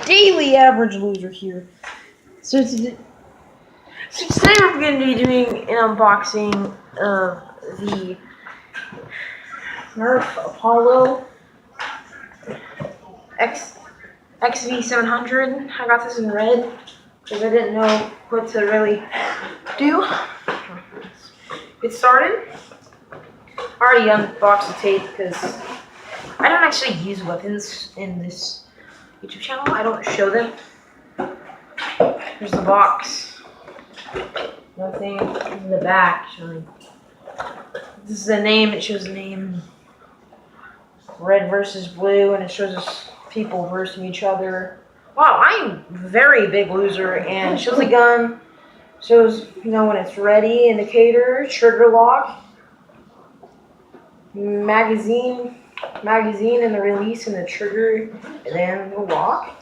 Daily average loser here. So today we're going to be doing an unboxing of the Nerf Apollo XV-700. I got this in red because I didn't know what to really do. Get started. I already unboxed the tape because I don't actually use weapons in this YouTube channel. I don't show them. Here's the box. Nothing in the back showing. This is the name. It shows the name. Red versus blue, and it shows us people versus each other. Wow, I'm a very big loser, and it shows the gun. Shows, you know, when it's ready, indicator, trigger lock, magazine and the release and the trigger, and then the lock.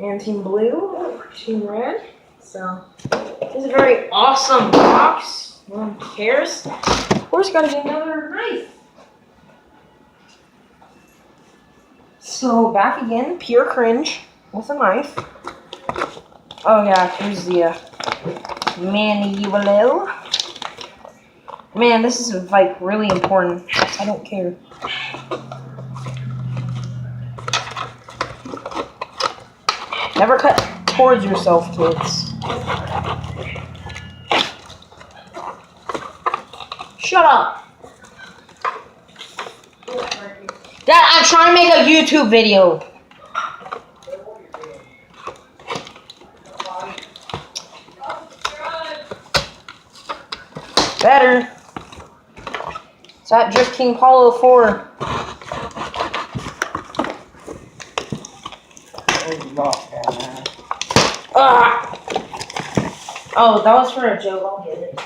And team blue, team red. So this is a very awesome box. No one cares. Of course, gotta get another knife. So back again, pure cringe with a knife. Oh yeah, here's the manual. Man, this is like really important. I don't care. Never cut towards yourself, kids. Shut up. Dad, I'm trying to make a YouTube video. Better. It's that Drift King Apollo 4. Oh, that was for a joke. I'll get it.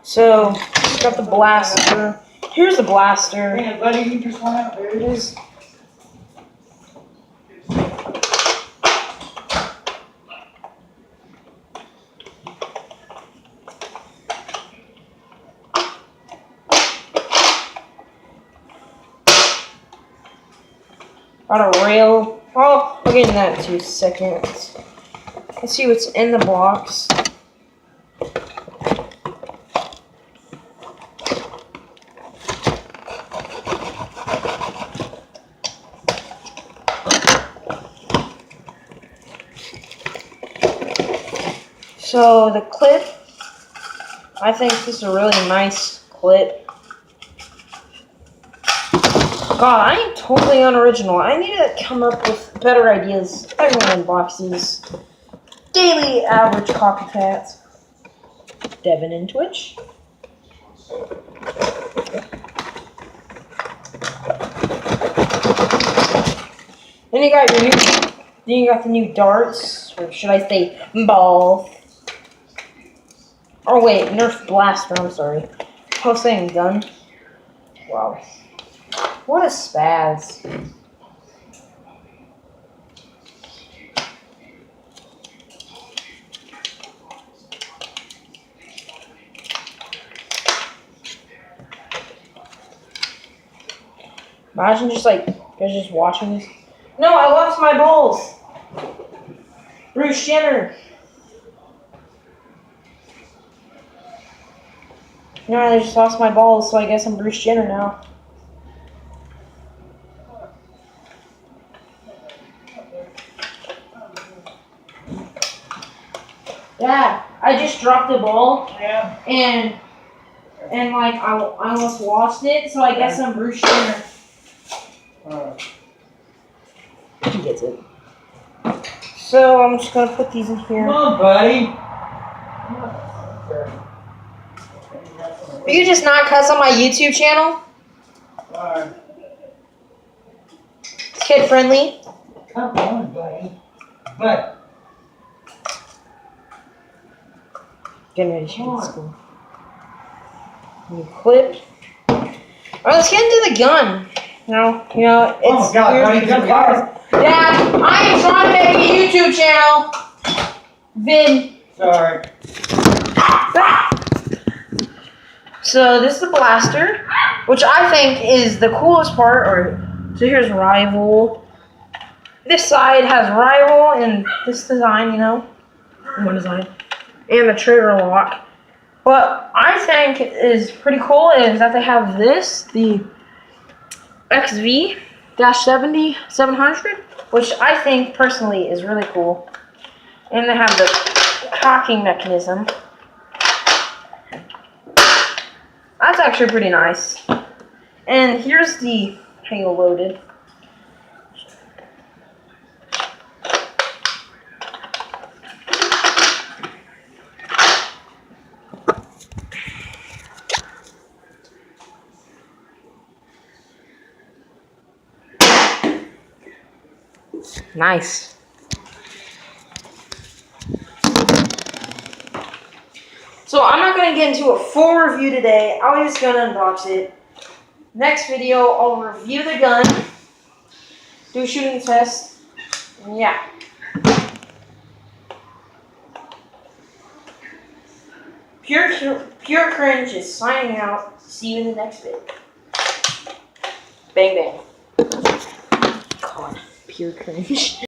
So, got the blaster. Here's the blaster. Hey, buddy, you just went out. There it is. Got a rail. Oh, I'll get in that in 2 seconds. Let's see what's in the box. So the clip, I think this is a really nice clip. God, I am totally unoriginal. I need to come up with better ideas. Everyone unboxes. Daily average copycats. Devin and Twitch. Then you got your new. Then you got the new darts, or should I say balls? Oh wait, Nerf blaster. I'm sorry. I was saying gun. Wow. What a spaz. Imagine just like, guys just watching this. No, I lost my balls. Bruce Jenner. No, I just lost my balls, so I guess I'm Bruce Jenner now. Dad, I just dropped the ball, yeah, and like I almost lost it, so I guess I'm Bruce Jenner. He gets it. So I'm just gonna put these in here. Come on, buddy. Are you just not cuss on my YouTube channel? It's kid friendly. Come on, buddy. But Getting ready to shoot school. New clip. Alright, let's get into the gun. You know, it's oh God, weird because Dad, I am trying to make a YouTube channel. Vid. Sorry. So this is the blaster, which I think is the coolest part. So here's Rivel. This side has Rivel and this design, you know, one design, and the trigger lock. What I think is pretty cool is that they have this, the XV-700, which I think personally is really cool. And they have the cocking mechanism. That's actually pretty nice. And here's the halo loaded. Nice. So I'm not going to get into a full review today. I was just going to unbox it. Next video, I'll review the gun, do a shooting test, and yeah. Pure Cringe is signing out. See you in the next video. Bang bang. God, Pure Cringe.